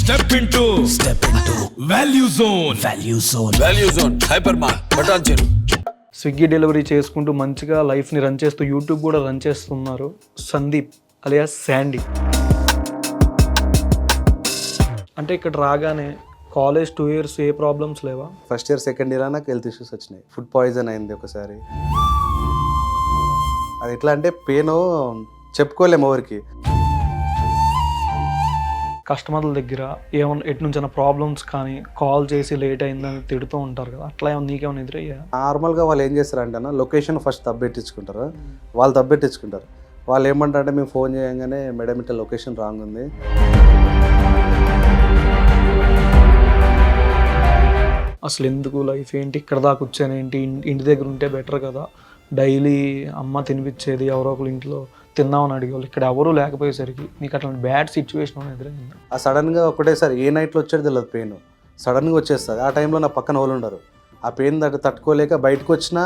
Step into value zone. Value zone hyper mart బటాన్ చెరు. Swiggy delivery చేసుకుంటూ మంచిగా లైఫ్ని రన్ చేస్తూ యూట్యూబ్ కూడా రన్ చేస్తున్నారు సందీప్ అలియాస్ శాండీ. అంటే ఇక్కడ రాగానే కాలేజ్ 2 years ఏ ప్రాబ్లమ్స్ లేవా? ఫస్ట్ ఇయర్ సెకండ్ ఇయర్ నాకు హెల్త్ ఇష్యూస్ వచ్చినాయి. ఫుడ్ పాయిజన్ అయింది ఒకసారి. అది ఎట్లా అంటే పెయిన్ చెప్పుకోలేము ఎవరికి. కస్టమర్ల దగ్గర ఏమన్నా ఎటు నుంచైనా ప్రాబ్లమ్స్ కానీ కాల్ చేసి లేట్ అయిందని తిడుతూ ఉంటారు కదా, అట్లా ఏమన్నా నీకేమైనా ఎదురయ్యా? నార్మల్గా వాళ్ళు ఏం చేస్తారంటే లొకేషన్ ఫస్ట్ తప్పెట్టించుకుంటారు. వాళ్ళు తప్పెట్టించుకుంటారు. వాళ్ళు ఏమంటారంటే మేము ఫోన్ చేయగానే మేడం ఇట్లా లొకేషన్ రాంగ్ ఉంది. అసలు ఎందుకు లైఫ్ ఏంటి, ఇక్కడ దాకా వచ్చానేంటి, ఇంటి దగ్గర ఉంటే బెటర్ కదా, డైలీ అమ్మ తినిపించేది, ఎవరో ఒకరు ఇంట్లో తిన్నామని అడిగేవాళ్ళు, ఇక్కడ ఎవరూ లేకపోయేసరికి నీకు అట్లాంటి బ్యాడ్ సిచ్యువేషన్ ఎదురైంది? ఆ సడన్గా ఒకటేసారి ఏ నైట్లో వచ్చేది తెలియదు పెయిన్, సడన్గా వచ్చేస్తుంది. ఆ టైంలో నా పక్కన వాళ్ళు ఉండరు. ఆ పెయిన్ తట్టుకోలేక బయటకు వచ్చినా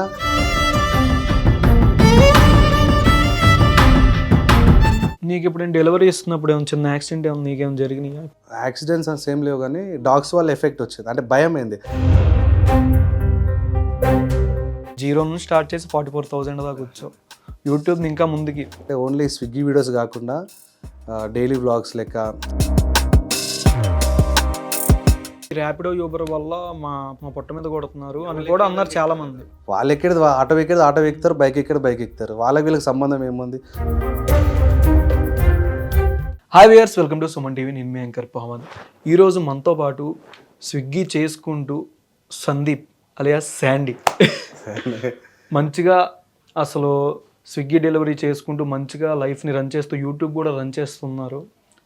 నీకు ఇప్పుడు నేను డెలివరీ ఇస్తున్నప్పుడు ఏమైనా చిన్న యాక్సిడెంట్ ఏమైనా నీకేమైనా జరిగినాయా? యాక్సిడెంట్స్ అని సేమ్ లేవు, కానీ డాగ్స్ వల్ల ఎఫెక్ట్ వచ్చింది. అంటే భయం అయింది. 0 నుంచి స్టార్ట్ చేసి 44,000 దాకా వచ్చావు. యూట్యూబ్ని ఇంకా ముందుకి అంటే ఓన్లీ స్విగ్గీ వీడియోస్ కాకుండా డైలీ వ్లాగ్స్ లెక్క. ర్యాపిడో యూబర్ వల్ల మా పొట్ట మీద కొడుతున్నారు అని కూడా అన్నారు చాలా మంది. వాళ్ళు ఎక్కేది ఆటో ఎక్కేది ఆటో ఎక్కుతారు, బైక్ ఎక్కేది బైక్ ఎక్కుతారు. వాళ్ళకి వీళ్ళకి సంబంధం ఏముంది? Hi viewers, welcome to Suman TV. నేను మీ యాంకర్ పవన్. ఈరోజు మనతో పాటు స్విగ్గీ చేసుకుంటూ సందీప్ అలియాస్ శాండీ మంచిగా అసలు స్విగ్గీ డెలివరీ చేసుకుంటూ మంచిగా లైఫ్ని రన్ చేస్తూ యూట్యూబ్ కూడా రన్ చేస్తున్నారు.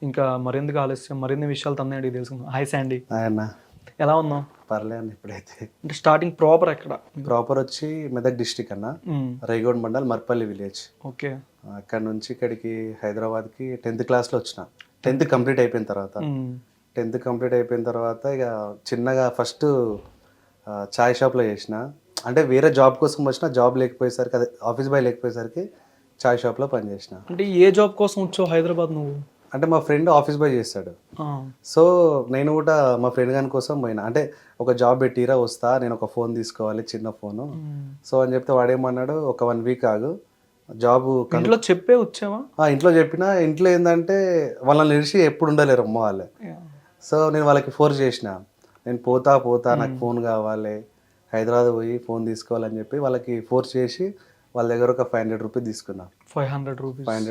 ఇంకా మరెందుకు ఆలస్యం, మరిన్ని విషయాలు తన్నే అడిగి తెలుసుకుందాం. హాయ్ శాండీ, ఆయన ఎలా ఉన్నావు? పర్లేదు ఇప్పుడైతే. అంటే స్టార్టింగ్ ప్రాపర్ ఎక్కడ? ప్రాపర్ వచ్చి మెదక్ డిస్టిక్ అన్న, రైగోడ్ మండల్, మర్పల్లి విలేజ్. ఓకే. అక్కడ నుంచి ఇక్కడికి హైదరాబాద్కి 10th క్లాస్లో వచ్చిన. 10th కంప్లీట్ అయిపోయిన తర్వాత 10th కంప్లీట్ అయిపోయిన తర్వాత ఇక చిన్నగా ఫస్ట్ చాయ్ షాప్లో చేసిన. అంటే వేరే జాబ్ కోసం వచ్చిన, జాబ్ లేకపోయేసరికి, అదే ఆఫీస్ బాయ్ లేకపోయేసరికి చాయ్ షాప్లో పనిచేసిన. అంటే ఏ జాబ్ కోసం వచ్చావు హైదరాబాద్ నువ్వు? అంటే మా ఫ్రెండ్ ఆఫీస్ బాయ్ చేస్తాడు. సో నేను కూడా మా ఫ్రెండ్ గాని కోసం పోయినా. అంటే ఒక జాబ్ పెట్టిరా వస్తా, నేను ఒక ఫోన్ తీసుకోవాలి, చిన్న ఫోను. సో అని చెప్తే వాడేమన్నాడు, ఒక 1 week ఆగు, జాబ్ ఇంట్లో చెప్పే వచ్చావా? ఇంట్లో చెప్పిన. ఇంట్లో ఏంటంటే వాళ్ళని నిలిచి ఎప్పుడు ఉండలేరు అమ్మ వాళ్ళే. సో నేను వాళ్ళకి ఫోర్స్ చేసిన, నేను పోతా నాకు ఫోన్ కావాలి, హైదరాబాద్ పోయి ఫోన్ తీసుకోవాలని చెప్పి వాళ్ళకి ఫోర్స్ చేసి వాళ్ళ దగ్గర ఒక 500 రూపీస్ తీసుకున్నా. 500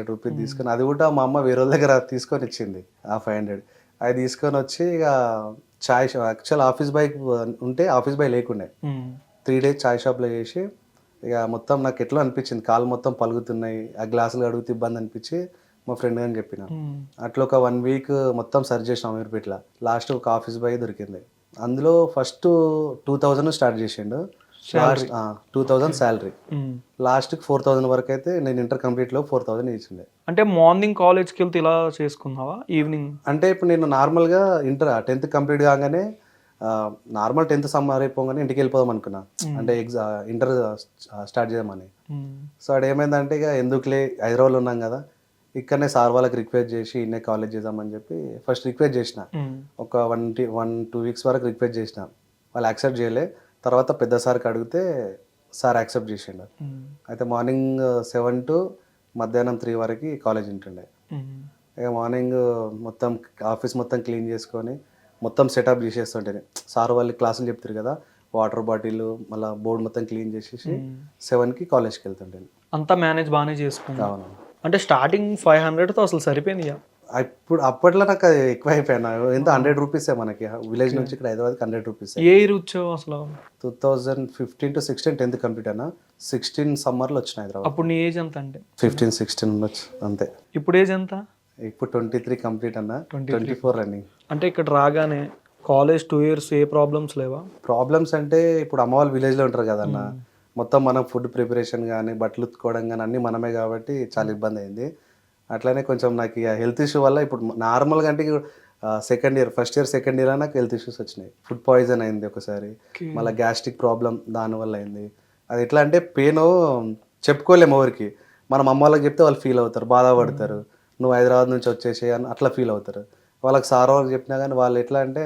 రూపీస్ తీసుకుని, అది కూడా మా అమ్మ వేరే వాళ్ళ దగ్గర తీసుకొని ఇచ్చింది. ఆ 500 అది తీసుకొని వచ్చి ఇక చాయ్ షాప్, యాక్చువల్ ఆఫీస్ బాయ్ ఉంటే ఆఫీస్ బాయ్ లేకుండే, 3 days చాయ్ షాప్లో చేసి ఇక మొత్తం నాకు ఎట్లా అనిపించింది, కాలు మొత్తం పలుగుతున్నాయి, ఆ గ్లాసులు అడుగుతూ ఇబ్బంది అనిపించి మా ఫ్రెండ్ అని చెప్పిన. అట్లా ఒక 1 week మొత్తం సర్చ్ చేసిన అమీర్పేటలో. లాస్ట్ ఒక ఆఫీస్ బాయ్ దొరికింది. అందులో ఫస్ట్ 2000 స్టార్ట్ చేసిండు, 2000 శాలరీ. లాస్ట్కి 4000 వరకు అయితే నేను ఇంటర్ కంప్లీట్లో 4000 ఇచ్చిండే. అంటే మార్నింగ్ కాలేజ్కి వెళ్తే ఇలా చేసుకున్నావా ఈవినింగ్? అంటే ఇప్పుడు నేను నార్మల్గా ఇంటర్ 10th కంప్లీట్ కాగానే నార్మల్ 10th సమ్మర్ అయిపోగానే ఇంటికి వెళ్ళిపోదాం అనుకున్నా. అంటే ఇంటర్ స్టార్ట్ చేద్దామని. సో అక్కడ ఏమైందంటే ఇక ఎందుకులే, హైదరాబాద్లో ఉన్నాం కదా, ఇక్కడనే సార్ వాళ్ళకి రిక్వెస్ట్ చేసి ఇన్నే కాలేజ్ చేద్దామని చెప్పి ఫస్ట్ రిక్వెస్ట్ చేసిన. ఒక 1-2 weeks వరకు రిక్వెస్ట్ చేసిన, వాళ్ళు యాక్సెప్ట్ చేయలే. తర్వాత పెద్ద సార్కి అడిగితే సార్ యాక్సెప్ట్ చేసిండు. అయితే మార్నింగ్ 7 to మధ్యాహ్నం 3 వరకు కాలేజ్ ఉంటుండే. ఇక మార్నింగ్ మొత్తం ఆఫీస్ మొత్తం క్లీన్ చేసుకొని మొత్తం సెటప్ చేసేస్తుంటే, సార్ వాళ్ళు క్లాసులు చెప్తారు కదా, వాటర్ బాటిల్ మళ్ళీ బోర్డు మొత్తం క్లీన్ చేసేసి 7కి కాలేజ్కి వెళ్తుంటే. అంతా మేనేజ్ బాగానే చేసుకున్నాను. అవును. అంటే స్టార్టింగ్ 500తో అసలు సరిపోయింది. ఇప్పుడు అప్పట్లో నాకు అది ఎక్కువ అయిపోయినా. ఎంత 100 రూపీసే మనకి విలేజ్ నుంచి ఇక్కడ హైదరాబాద్కి 100 రూపీస్. ఏ ఇయర్ వచ్చావు అసలు? 2015 to 16 10th కంప్లీట్ అయినా. 16 సమ్మర్లో వచ్చిన హైదరాబాద్. అప్పుడు నీ ఏజ్ ఎంత? అంటే 15-16 ఉండొచ్చు అంతే. ఇప్పుడు ఏజ్ ఎంత? ఇప్పుడు 23 కంప్లీట్ అన్న, 24 రన్నింగ్. అంటే ఇక్కడ రాగానే కాలేజ్ 2 years ఏ ప్రాబ్లమ్స్ లేవా? ప్రాబ్లమ్స్ అంటే ఇప్పుడు అమ్మ వాళ్ళు విలేజ్లో ఉంటారు కదన్న, మొత్తం మనం ఫుడ్ ప్రిపరేషన్ కానీ బట్టలు ఉత్తుకోవడం కానీ అన్నీ మనమే కాబట్టి చాలా ఇబ్బంది అయింది. అట్లనే కొంచెం నాకు ఇక హెల్త్ ఇష్యూ వల్ల ఇప్పుడు నార్మల్గా అంటే ఫస్ట్ ఇయర్ సెకండ్ ఇయర్ నాకు హెల్త్ ఇష్యూస్ వచ్చినాయి. ఫుడ్ పాయిజన్ అయింది ఒకసారి, మళ్ళీ గ్యాస్ట్రిక్ ప్రాబ్లం దానివల్ల అయింది. అది ఎట్లా అంటే పెయిన్ చెప్పుకోలేము ఎవరికి. మనం అమ్మ వాళ్ళకి చెప్తే వాళ్ళు ఫీల్ అవుతారు, బాధపడతారు, నువ్వు హైదరాబాద్ నుంచి వచ్చేసి అని అట్లా ఫీల్ అవుతారు. వాళ్ళకి సార్ వాళ్ళకి చెప్పినా కానీ వాళ్ళు ఎట్లా అంటే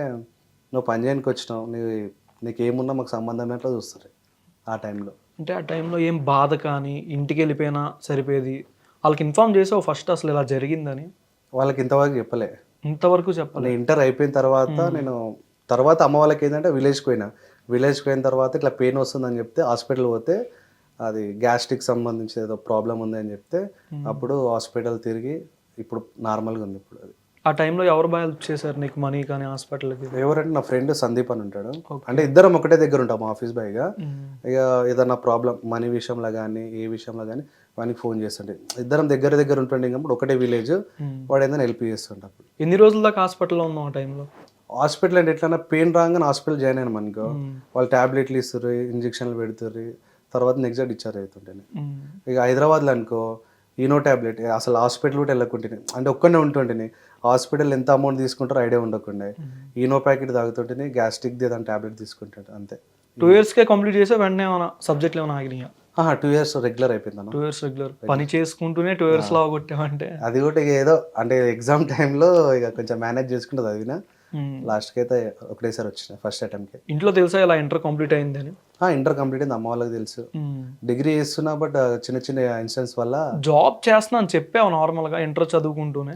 నువ్వు పని చేయడానికి వచ్చినావు, నీకేమున్నా మాకు సంబంధం ఎట్లా చూస్తారు ఆ టైంలో. అంటే ఆ టైంలో ఏం బాధ కానీ ఇంటికి వెళ్ళిపోయినా సరిపోయేది, వాళ్ళకి ఇన్ఫార్మ్ చేసావు ఫస్ట్ అసలు ఇలా జరిగిందని? వాళ్ళకి ఇంతవరకు చెప్పలే. ఇంతవరకు చెప్పలే. నేను ఇంటర్ అయిపోయిన తర్వాత నేను తర్వాత అమ్మ వాళ్ళకి ఏంటంటే విలేజ్కి పోయిన తర్వాత ఇట్లా పెయిన్ వస్తుందని చెప్తే హాస్పిటల్ పోతే అది గ్యాస్ట్రిక్ సంబంధించి ఏదో ప్రాబ్లం ఉంది అని చెప్తే అప్పుడు హాస్పిటల్ తిరిగి ఇప్పుడు నార్మల్గా ఉంది ఇప్పుడు. అది ఆ టైంలో ఎవరు బాగా హెల్ప్ చేశారు నీకు, మనీ కానీ హాస్పిటల్కి? ఎవరంటే నా ఫ్రెండ్ సందీప్ అని ఉంటాడు. అంటే ఇద్దరం ఒకటే దగ్గర ఉంటాం ఆఫీస్ బాయ్గా. ఇక ఏదన్నా ప్రాబ్లం మనీ విషయంలో కానీ ఏ విషయంలో కానీ వానికి ఫోన్ చేస్తుండే, ఇద్దరం దగ్గర ఉంటుండే కాబట్టి ఒకటే విలేజ్, వాడు ఏదైనా హెల్ప్ చేస్తుండే. అప్పుడు ఎన్ని రోజుల దాకా హాస్పిటల్లో ఉన్నాం ఆ టైంలో? హాస్పిటల్ అంటే ఎట్లన్నా పెయిన్ రాగానే హాస్పిటల్ జాయిన్ అయినాం అనుకో, వాళ్ళు ట్యాబ్లెట్లు ఇస్తారు, ఇంజక్షన్లు పెడుతుర్రు, తర్వాత నెక్స్ట్ డే డిశ్చార్జ్ అవుతుంటే. ఇక హైదరాబాద్లో అనుకో ఈనో ట్యాబ్లెట్, అసలు హాస్పిటల్ కూడా వెళ్ళకుంటే, అంటే ఒక్కనే ఉంటుంటే హాస్పిటల్ ఎంత అమౌంట్ తీసుకుంటారో ఐడియా ఉండకుండా ఈనో ప్యాకెట్ తాగుతుంటే గ్యాస్ట్రిక్ది ఏదైనా ట్యాబ్లెట్ తీసుకుంటాడు అంతే. 2 yearsకే కంప్లీట్ చేసా, వెంటనే ఏమైనా సబ్జెక్ట్లు ఏమైనా ఆగినాయా? 2 years రెగ్యులర్ అయిపోయింది అన్న. 2 years రెగ్యులర్ పని చేసుకుంటూనే 2 years లాగా కొట్టామంటే అది కూడా ఇక ఏదో అంటే ఎగ్జామ్ టైంలో ఇక కొంచెం మేనేజ్ చేసుకుంటూ చదివిన, లాస్ట్కి అయితే ఒకటేసారి వచ్చిన ఫస్ట్ అటెంప్ట్కి. ఇంట్లో తెలుసా ఇలా ఇంటర్ కంప్లీట్ అయిందని? ఇంటర్ కంప్లీట్ అయింది, అమ్మ వాళ్ళకి తెలుసు. డిగ్రీ చేస్తున్నా బట్ చిన్న ఇన్సిడెంట్స్ వల్ల. జాబ్ చేస్తున్నా అని చెప్పావు నార్మల్గా ఇంటర్ చదువుకుంటూనే?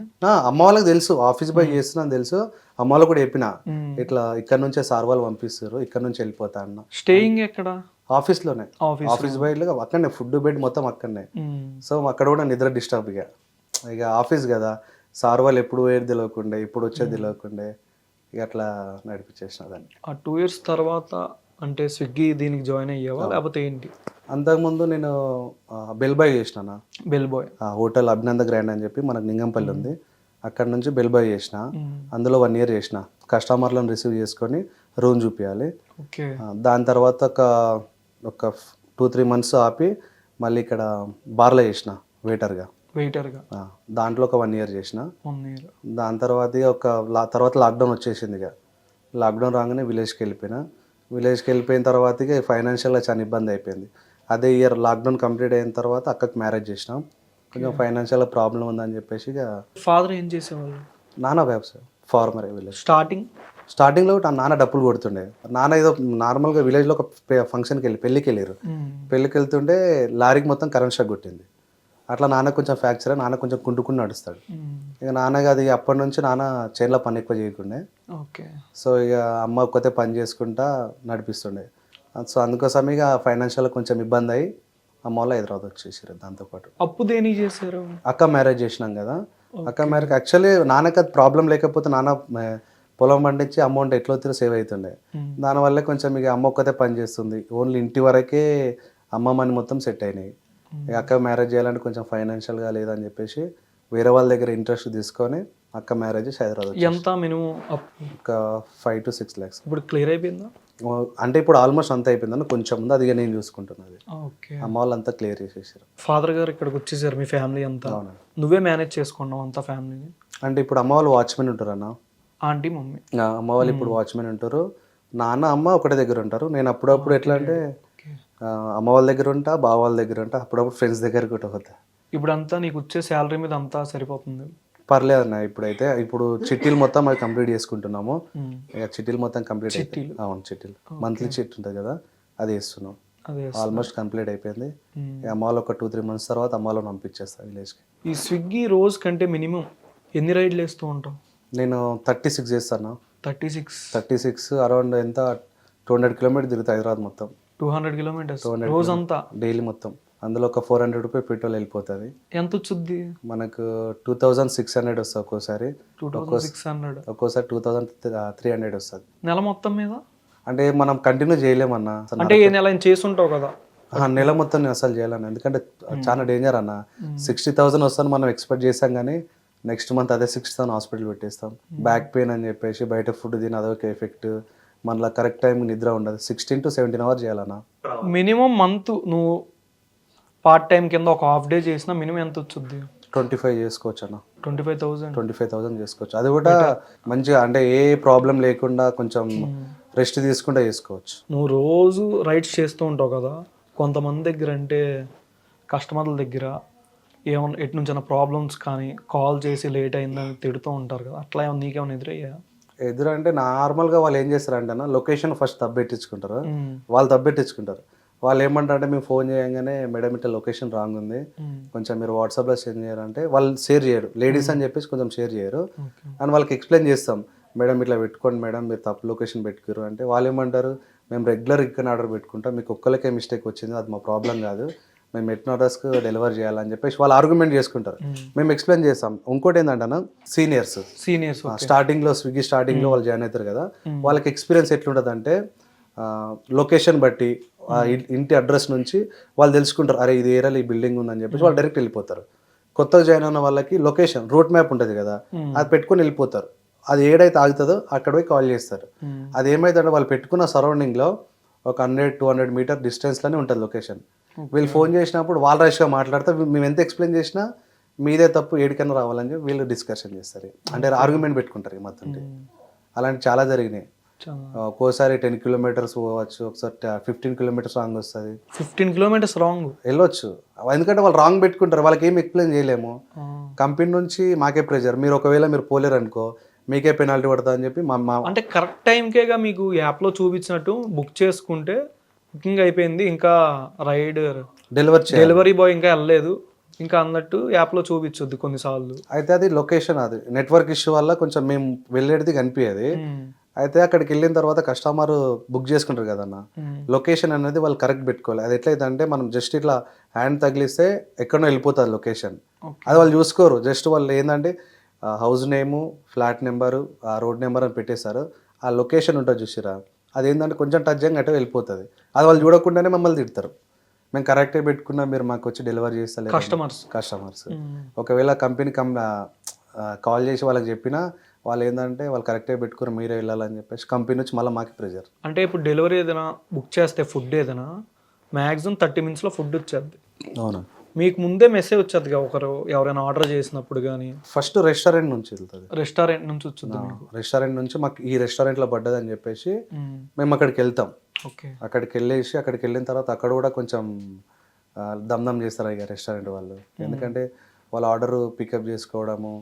అమ్మ వాళ్ళకి తెలుసు, ఆఫీస్ బాయ్ చేస్తున్నా అని తెలుసు. అమ్మ వాళ్ళకి కూడా చెప్పిన ఇట్లా ఇక్కడ నుంచే సార్ వాళ్ళు పంపిస్తారు, ఇక్కడ నుంచి వెళ్ళిపోతా అన్న. స్టేయింగ్ ఎక్కడ? ఆఫీస్లోనే, ఆఫీస్ బాయ్లో అక్కడనే ఫుడ్ బెడ్ మొత్తం అక్కడనే. సో అక్కడ కూడా నిద్ర డిస్టర్బ్ ఇక ఆఫీస్ కదా, సార్ వాళ్ళు ఎప్పుడు పోయేది తెలియకుండే, ఇప్పుడు వచ్చేది తెలియకుండే, ఇక అట్లా నడిపించేసిన దాన్ని. ఆ 2 years తర్వాత అంటే స్విగ్గీ దీనికి జాయిన్ అయ్యావా లేకపోతే ఏంటి? అంతకుముందు నేను బెల్ బాయ్ చేసిన. బెల్ బాయ్ హోటల్ అభినంద గ్రాండ్ అని చెప్పి మనకు నింగంపల్లి ఉంది, అక్కడ నుంచి బెల్ బాయ్ చేసిన. అందులో 1 year చేసిన. కస్టమర్లను రిసీవ్ చేసుకొని రూమ్ చూపించాలి. దాని తర్వాత ఒక 2-3 months ఆపి మళ్ళీ ఇక్కడ బార్లో చేసిన వెయిటర్గా. దాంట్లో ఒక 1 year చేసిన. దాని తర్వాత తర్వాత లాక్డౌన్ వచ్చేసింది. ఇక లాక్డౌన్ రాగానే విలేజ్కి వెళ్ళిపోయిన తర్వాత ఇక ఫైనాన్షియల్గా చాలా ఇబ్బంది అయిపోయింది. అదే ఇయర్ లాక్డౌన్ కంప్లీట్ అయిన తర్వాత అక్కకి మ్యారేజ్ చేసినాం. కొంచెం ఫైనాన్షియల్ ప్రాబ్లం ఉందని చెప్పేసి ఇక. ఫాదర్ ఏం చేసేవాళ్ళు? నాన్న వ్యవసాయం, ఫార్మర్. విలేజ్ స్టార్టింగ్లో నాన్న డప్పులు కొడుతుండే. నాన్న ఏదో నార్మల్గా విలేజ్లో ఒక ఫంక్షన్కి పెళ్ళికి వెళ్ళారు. పెళ్ళికి వెళ్తుంటే లారీకి మొత్తం కరెంట్ షాక్ కొట్టింది. అట్లా నాన్న కొంచెం ఫ్రాక్చర్, నాన్న కొంచెం కుంటుకుని నడుస్తాడు. ఇక నాన్నగా అది అప్పటి నుంచి నాన్న చేనులో పని ఎక్కువ చేయకుండే. సో ఇక అమ్మ ఒక్కతే పని చేసుకుంటా నడిపిస్తుండే. సో అందుకోసం ఇక ఫైనాన్షియల్ కొంచెం ఇబ్బంది అయ్యి అమ్మ వాళ్ళు హైదరాబాద్ వచ్చేసారు. దాంతోపాటు అప్పు దేనికి చేశారు? అక్క మ్యారేజ్ చేసినాం కదా, అక్క మ్యారేజ్ యాక్చువల్లీ నాన్నకి అది ప్రాబ్లం లేకపోతే నాన్న పొలం పండించి అమౌంట్ ఎట్లా వచ్చి సేవ్ అవుతుండే. దానివల్ల కొంచెం ఇక అమ్మ ఒక్కతే పని చేస్తుంది, ఓన్లీ ఇంటి వరకే అమ్మ మనీ మొత్తం సెట్ అయినాయి. అక్క మ్యారేజ్ చేయాలంటే కొంచెం ఫైనాన్షియల్గా లేదని చెప్పేసి వేరే వాళ్ళ దగ్గర ఇంట్రెస్ట్ తీసుకొని అక్క మ్యారేజ్ హైదరాబాద్. ఎంత మినిమం? ఒక 5 to 6 lakhs. ఇప్పుడు క్లియర్ అయిపోయిందా? అంటే ఇప్పుడు ఆల్మోస్ట్ అంతా అయిపోయిందని కొంచెం ఉంది, అది నేను చూసుకుంటున్నది. అమ్మ వాళ్ళు అంతా క్లియర్ చేసేసారు. ఫాదర్ గారు ఇక్కడికి వచ్చేసారు, మీ ఫ్యామిలీ అంతా నువ్వే మేనేజ్ చేసుకున్నావు అంతా ఫ్యామిలీని? అంటే ఇప్పుడు అమ్మ వాళ్ళు వాచ్మెన్ ఉంటారు అన్న, ఆంటీ మమ్మీ. అమ్మ వాళ్ళు ఇప్పుడు వాచ్మెన్ ఉంటారు, నాన్న అమ్మ ఒకటే దగ్గర ఉంటారు. నేను అప్పుడప్పుడు ఎట్లా అంటే అమ్మ వాళ్ళ దగ్గర ఉంటా, బావ వాళ్ళ దగ్గర ఉంటా, అప్పుడప్పుడు ఫ్రెండ్స్ దగ్గర కూడా పోతా. ఇప్పుడు అంతా నీకు వచ్చే శాలరీ మీద అంతా సరిపోతుంది? పర్లేదు అన్న. ఇప్పుడైతే ఇప్పుడు చిట్టీలు మొత్తం అది కంప్లీట్ చేసుకుంటున్నాము. ఇక చిట్టీలు మొత్తం కంప్లీట్ అయిపోయి. అవును, చిట్టీలు మంత్లీ చిట్ ఉంటుంది కదా, అది వేస్తున్నాం. ఆల్మోస్ట్ కంప్లీట్ అయిపోయింది. అమ్మ వాళ్ళు ఒక 2-3 months తర్వాత అమ్మ వాళ్ళని పంపించేస్తాను విలేజ్కి. ఈ స్విగ్గీ రోజు కంటే మినిమం ఎన్ని రైడ్లు వేస్తూ ఉంటావు? నేను 36 చేస్తాను. 36 అరౌండ్ ఎంత 200 kilometers తిరుగుతాయి హైదరాబాద్ మొత్తం. 200 kilometers రోజంతా డైలీ మొత్తం. అందులో ఒక 400 రూపాయలు పెట్రోల్ వెళ్ళిపోతుంది. ఎంత వచ్చుద్ది మనకు? 2600 వస్తుంది ఒక్కోసారి, 2600 ఒక్కోసారి 2300 వస్తుంది నెల మొత్తం మీద. అంటే మనం కంటిన్యూ చేయలేమన్నా. అంటే ఏ నెల చేస్తుంటావు కదా, నెల మొత్తం నేను అసలు చేయాలన్నా, ఎందుకంటే చాలా డేంజర్ అన్న. 60,000 వస్తాను మనం ఎక్స్పెక్ట్ చేసాం, కానీ నెక్స్ట్ మంత్ అదే 60,000 హాస్పిటల్ పెట్టేస్తాం. బ్యాక్ పెయిన్ అని చెప్పేసి బయట ఫుడ్ తిని అదొక ఎఫెక్ట్, మళ్ళీ కరెక్ట్ టైం నిద్ర ఉండదు. 16 to 17 hours చేయాలన్నా మినిమం. మంత్ నువ్వు పార్ట్ టైం కింద ఒక హాఫ్ డే చేసినా మినిమం ఎంత వచ్చుద్ది? 25 చేసుకోవచ్చు అన్న. 25,000 చేసుకోవచ్చు. అది కూడా మంచిగా, అంటే ఏ ప్రాబ్లం లేకుండా కొంచెం రెస్ట్ తీసుకుంటే చేసుకోవచ్చు. నువ్వు రోజు రైడ్స్ చేస్తూ ఉంటావు కదా, కొంతమంది దగ్గర అంటే కస్టమర్ల దగ్గర ఏమన్నా ఎటు నుంచైనా ప్రాబ్లమ్స్ కానీ కాల్ చేసి లేట్ అయిందని తిడుతూ ఉంటారు కదా, అట్లా ఏమన్నా నీకేమైనా ఎదురయ్యా? ఎదురంటే నార్మల్గా వాళ్ళు ఏం చేస్తారంటే అన్న లొకేషన్ ఫస్ట్ తప్పెట్టించుకుంటారు. వాళ్ళు తప్పెట్టించుకుంటారు. వాళ్ళు ఏమంటారంటే మేము ఫోన్ చేయగానే మేడం ఇట్లా లొకేషన్ రాంగ్ ఉంది, కొంచెం మీరు వాట్సాప్లో షేర్ చేయాలంటే వాళ్ళు షేర్ చేయరు. లేడీస్ అని చెప్పేసి కొంచెం షేర్ చేయరు. అండ్ వాళ్ళకి ఎక్స్ప్లెయిన్ చేస్తాం, మేడం ఇట్లా పెట్టుకోండి మేడం, మీరు తప్పు లొకేషన్ పెట్టుకోరు అంటే వాళ్ళు ఏమంటారు, మేము రెగ్యులర్ ఇక్కడ ఆర్డర్ పెట్టుకుంటాం, మీకు ఒక్కరికే మిస్టేక్ వచ్చింది, అది మా ప్రాబ్లం కాదు, మేము ఎట్టిన ఆర్డర్స్కి డెలివర్ చేయాలని చెప్పేసి వాళ్ళు ఆర్గ్యుమెంట్ చేసుకుంటారు. మేము ఎక్స్ప్లెయిన్ చేస్తాం. ఇంకోటి ఏంటంటే సీనియర్స్ స్టార్టింగ్లో స్విగ్గీ స్టార్టింగ్లో వాళ్ళు జాయిన్ అవుతారు కదా, వాళ్ళకి ఎక్స్పీరియన్స్ ఎట్లుంటుంది అంటే లొకేషన్ బట్టి ఇంటి అడ్రస్ నుంచి వాళ్ళు తెలుసుకుంటారు, అరే ఇది ఏరియాలో ఈ బిల్డింగ్ ఉందని చెప్పేసి వాళ్ళు డైరెక్ట్ వెళ్ళిపోతారు. కొత్తగా జాయిన్ అయిన వాళ్ళకి లొకేషన్ రూట్ మ్యాప్ ఉంటుంది కదా, అది పెట్టుకొని వెళ్ళిపోతారు. అది ఏడైతే ఆగుతుందో అక్కడ పోయి కాల్ చేస్తారు. అది ఏమైతుందంటే వాళ్ళు పెట్టుకున్న సరౌండింగ్లో ఒక 100-200 మీటర్ డిస్టెన్స్లోనే ఉంటుంది లొకేషన్. వీళ్ళు ఫోన్ చేసినప్పుడు వాళ్ళు రష్గా మాట్లాడితే మేము ఎంత ఎక్స్ప్లెయిన్ చేసినా మీదే తప్పు, ఏడికన్నా రావాలని చెప్పి వీళ్ళు డిస్కషన్ చేస్తారు. అంటే ఆర్గ్యుమెంట్ పెట్టుకుంటారు ఈ మొత్తం. అలాంటి చాలా జరిగినాయి. ఒక్కోసారి 10 కిలోమీటర్స్ పోవచ్చు, ఒకసారి 15 కిలోమీటర్స్ రాంగ్ వస్తుంది. 15 కిలోమీటర్స్ రాంగ్ వెళ్ళొచ్చు. ఎందుకంటే వాళ్ళు రాంగ్ పెట్టుకుంటారు, వాళ్ళకి ఏం ఎక్స్ప్లెయిన్ చేయలేము. కంపెనీ నుంచి మాకే ప్రెజర్, మీరు ఒకవేళ మీరు పోలేరు అనుకో మీకే పెనాల్టీ పడుతుంది అని చెప్పి మా అంటే కరెక్ట్ టైంకేగా మీకు యాప్లో చూపించినట్టు బుక్ చేసుకుంటే బుకింగ్ అయిపోయింది, ఇంకా రైడ్ డెలివరీ బాయ్ ఇంకా వెళ్ళలేదు ఇంకా అన్నట్టు యాప్లో చూపించొద్దు కొన్నిసార్లు. అయితే అది లొకేషన్, అది నెట్వర్క్ ఇష్యూ వల్ల కొంచెం మేము వెళ్ళేది కనిపించేది. అయితే అక్కడికి వెళ్ళిన తర్వాత కస్టమర్ బుక్ చేసుకుంటారు కదన్న, లొకేషన్ అనేది వాళ్ళు కరెక్ట్ పెట్టుకోవాలి. అది ఎట్లయితే అంటే మనం జస్ట్ ఇట్లా హ్యాండ్ తగిలిస్తే ఎక్కడో వెళ్ళిపోతుంది లొకేషన్. అది వాళ్ళు చూసుకోరు. జస్ట్ వాళ్ళు ఏంటంటే హౌస్ నేము, ఫ్లాట్ నెంబరు, ఆ రోడ్ నెంబర్ అని పెట్టేశారు. ఆ లొకేషన్ ఉంటుంది చూసిరా, అదేంటంటే కొంచెం టచ్ చేయగా అటు వెళ్ళిపోతుంది. అది వాళ్ళు చూడకుండానే మమ్మల్ని తిడతారు, మేము కరెక్టే పెట్టుకున్నా మీరు మాకు వచ్చి డెలివరీ చేస్తలేదు. కస్టమర్స్ ఒకవేళ కంపెనీ కాల్ చేసి వాళ్ళకి చెప్పినా వాళ్ళు ఏంటంటే వాళ్ళు కరెక్టే పెట్టుకుని మీరే వెళ్ళాలని చెప్పేసి కంపెనీ నుంచి మళ్ళీ మాకు ప్రెజర్. అంటే ఇప్పుడు డెలివరీ ఏదైనా బుక్ చేస్తే ఫుడ్ ఏదైనా మ్యాక్సిమం 30 minutesలో ఫుడ్ వచ్చేది. అవునా? మీకు ముందే మెసేజ్ వచ్చేది ఒకరు ఎవరైనా ఆర్డర్ చేసినప్పుడు కానీ? ఫస్ట్ రెస్టారెంట్ నుంచి వెళ్తుంది. రెస్టారెంట్ నుంచి వచ్చింది మీకు? రెస్టారెంట్ నుంచి మాకు ఈ రెస్టారెంట్లో పడ్డది అని చెప్పేసి మేము అక్కడికి వెళ్తాం. అక్కడికి వెళ్ళిన తర్వాత అక్కడ కూడా కొంచెం దమ్దం చేస్తారు ఇక రెస్టారెంట్ వాళ్ళు. ఎందుకంటే వాళ్ళ ఆర్డర్ పికప్ చేసుకోవడము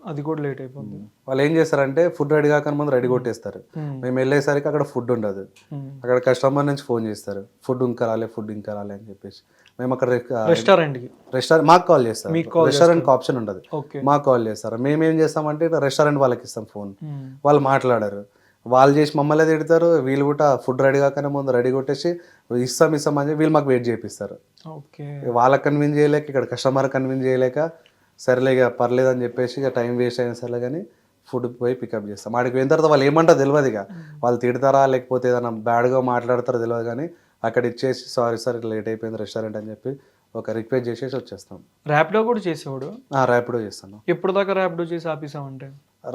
అది కూడా లేట్ అయిపోతుంది. వాళ్ళు ఏం చేస్తారంటే ఫుడ్ రెడీ కాకుండా ముందు రెడీ కొట్టేస్తారు. మేము వెళ్ళేసరికి అక్కడ ఫుడ్ ఉండదు. అక్కడ కస్టమర్ నుంచి ఫోన్ చేస్తారు, ఫుడ్ ఇంకా రాలే అని చెప్పేసి. మేము అక్కడ రెస్టారెంట్ మాకు కాల్ చేస్తారు. రెస్టారెంట్కి ఆప్షన్ ఉండదు, మాకు కాల్ చేస్తారు. మేమేం చేస్తామంటే రెస్టారెంట్ వాళ్ళకి ఇస్తాం ఫోన్, వాళ్ళు మాట్లాడారు. వాళ్ళు చేసి మమ్మల్ని తిడతారు. వీళ్ళు కూడా ఫుడ్ రెడీ కాకనే ముందు రెడీ కొట్టేసి ఇస్తాం అని వీళ్ళు మాకు వెయిట్ చేపిస్తారు. వాళ్ళకి కన్విన్స్ చేయలేక, ఇక్కడ కస్టమర్ కన్విన్స్ చేయలేక, సరేలే ఇక పర్లేదు అని చెప్పేసి ఇక టైం వేస్ట్ అయినా సరే కానీ ఫుడ్ పోయి పికప్ చేస్తాం. ఆడికి పోయిన తర్వాత వాళ్ళు ఏమంటారో తెలియదు. ఇక వాళ్ళు తిడతారా లేకపోతే ఏదైనా బ్యాడ్గా మాట్లాడతారో తెలియదు. కానీ అక్కడ ఇచ్చేసి సారీ సార్ ఇట్లా లేట్ అయిపోయింది రెస్టారెంట్ అని చెప్పి ఒక రిక్వెస్ట్ చేసేసి వచ్చేస్తాం. ర్యాపిడో కూడా చేసేవాడు? ర్యాపిడో చేస్తాను. ఎప్పుడు దాకా ర్యాపిడో చేసి ఆపేసామంటే?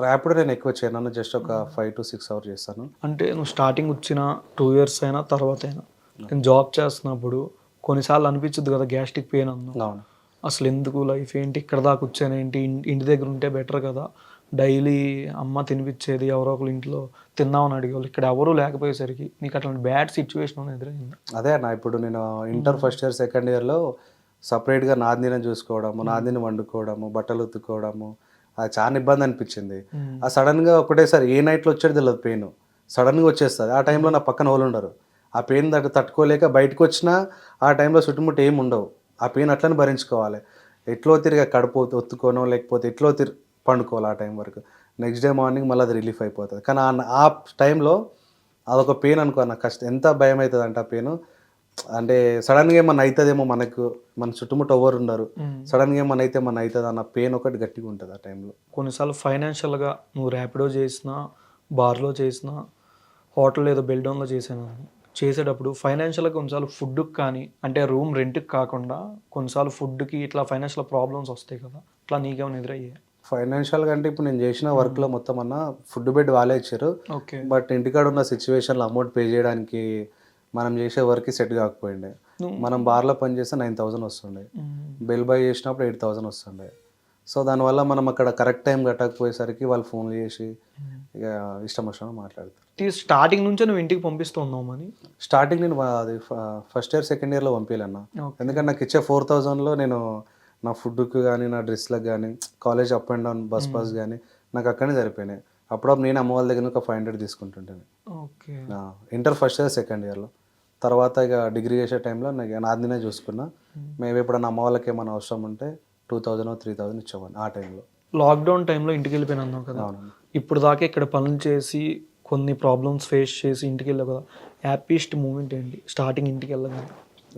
ర్యాపిడో నేను ఎక్కువ చేయను, జస్ట్ ఒక 5 to 6 hours చేస్తాను. అంటే నువ్వు స్టార్టింగ్ వచ్చిన 2 years అయినా తర్వాత అయినా నేను జాబ్ చేస్తున్నప్పుడు కొన్నిసార్లు అనిపించదు కదా గ్యాస్ట్రిక్ పెయిన్ అన్నా, అసలు ఎందుకు లైఫ్ ఏంటి, ఇక్కడ దాకా వచ్చాను ఏంటి, ఇంటి దగ్గర ఉంటే బెటర్ కదా, డైలీ అమ్మ తినిపించేది, ఎవరో ఒకరు ఇంట్లో తిందామని అడిగేవాళ్ళు, ఇక్కడ ఎవరూ లేకపోయేసరికి నీకు అట్లాంటి బ్యాడ్ సిచ్యువేషన్ ఎదురైంది? అదే అన్న, ఇప్పుడు నేను ఇంటర్ ఫస్ట్ ఇయర్ సెకండ్ ఇయర్లో సపరేట్గా నాదిని చూసుకోవడము, నాదిని వండుకోవడము, బట్టలు ఉతుక్కోవడము, అది చాలా ఇబ్బంది అనిపించింది. ఆ సడన్గా ఒకటేసారి ఏ నైట్లో వచ్చేది తెలియదు, పెయిన్ సడన్గా వచ్చేస్తుంది. ఆ టైంలో నా పక్కన వాళ్ళు ఉండరు. ఆ పెయిన్ తట్టుకోలేక బయటకు వచ్చినా ఆ టైంలో చుట్టుముట్టు ఏమి ఉండవు. ఆ పెయిన్ అట్లనే భరించుకోవాలి. ఎట్లో తిరిగి కడుపు ఒత్తుకోనో లేకపోతే ఎట్లో పండుకోవాలి ఆ టైం వరకు. నెక్స్ట్ డే మార్నింగ్ మళ్ళీ అది రిలీఫ్ అయిపోతుంది. కానీ ఆ టైంలో అదొక పెయిన్ అనుకో, నాకు కష్టం, ఎంత భయం అవుతుంది అంటే ఆ పెయిన్. అంటే సడన్గా ఏమన్నా అవుతుందేమో, మన చుట్టుముట్టు ఎవరు ఉండరు, సడన్గా ఏమన్నా అయితే మన అవుతుంది అన్న పెయిన్ ఒకటి గట్టిగా ఉంటుంది ఆ టైంలో. కొన్నిసార్లు ఫైనాన్షియల్గా నువ్వు ర్యాపిడో చేసినా, బార్లో చేసినా, హోటల్ ఏదో బెల్డౌన్లో చేసేటప్పుడు ఫైనాన్షియల్గా కొన్నిసార్లు ఫుడ్కి కానీ, అంటే రూమ్ రెంట్కి కాకుండా కొన్నిసార్లు ఫుడ్కి ఇట్లా ఫైనాన్షియల్ ప్రాబ్లమ్స్ వస్తాయి కదా, అట్లా నీకేమైనా ఎదురయ్యాయి? ఫైనాన్షియల్గా అంటే ఇప్పుడు నేను చేసిన వర్క్లో మొత్తం అన్న ఫుడ్ బెడ్ వాళ్ళే ఇచ్చారు. బట్ ఇంటికాడ ఉన్న సిచ్యువేషన్లో అమౌంట్ పే చేయడానికి మనం చేసే వర్క్కి సెట్ కాకపోయిండే. మనం బార్లో పని చేస్తే 9,000 వస్తుండే, బెల్ బాయ్ చేసినప్పుడు 8,000 వస్తుండే. సో దానివల్ల మనం అక్కడ కరెక్ట్ టైం కట్టకపోయేసరికి వాళ్ళు ఫోన్లు చేసి ఇక ఇష్టం వచ్చినా మాట్లాడతారు. స్టార్టింగ్ నుంచే నువ్వు ఇంటికి పంపిస్తూ ఉన్నామని? స్టార్టింగ్ నేను అది ఫస్ట్ ఇయర్ సెకండ్ ఇయర్లో పంపించాలన్నా. ఎందుకంటే నాకు ఇచ్చే 4,000లో నేను నా ఫుడ్కి కానీ నా డ్రెస్లకు కానీ college up and down bus pass కానీ నాకు అక్కడనే సరిపోయినాయి. అప్పుడప్పుడు నేను అమ్మ వాళ్ళ దగ్గర ఒక 500 తీసుకుంటుంటాను. Okay. Inter first year second ఇయర్లో. తర్వాత ఇక డిగ్రీ చేసే టైంలో నాకు నాదినే చూసుకున్నా. మేము ఎప్పుడన్నా అమ్మ వాళ్ళకి ఏమైనా అవసరం ఉంటే 2000 3000 ఇచ్చేవాడిని ఆ టైంలో. లాక్డౌన్ టైంలో ఇంటికి వెళ్ళిపోయినా అన్నావు కదా, అవునండి. ఇప్పుడు దాకా ఇక్కడ పనులు చేసి కొన్ని ప్రాబ్లమ్స్ ఫేస్ చేసి ఇంటికి వెళ్ళావు కదా, హ్యాపీయెస్ట్ మూమెంట్ ఏంటి స్టార్టింగ్ ఇంటికి వెళ్ళగానే?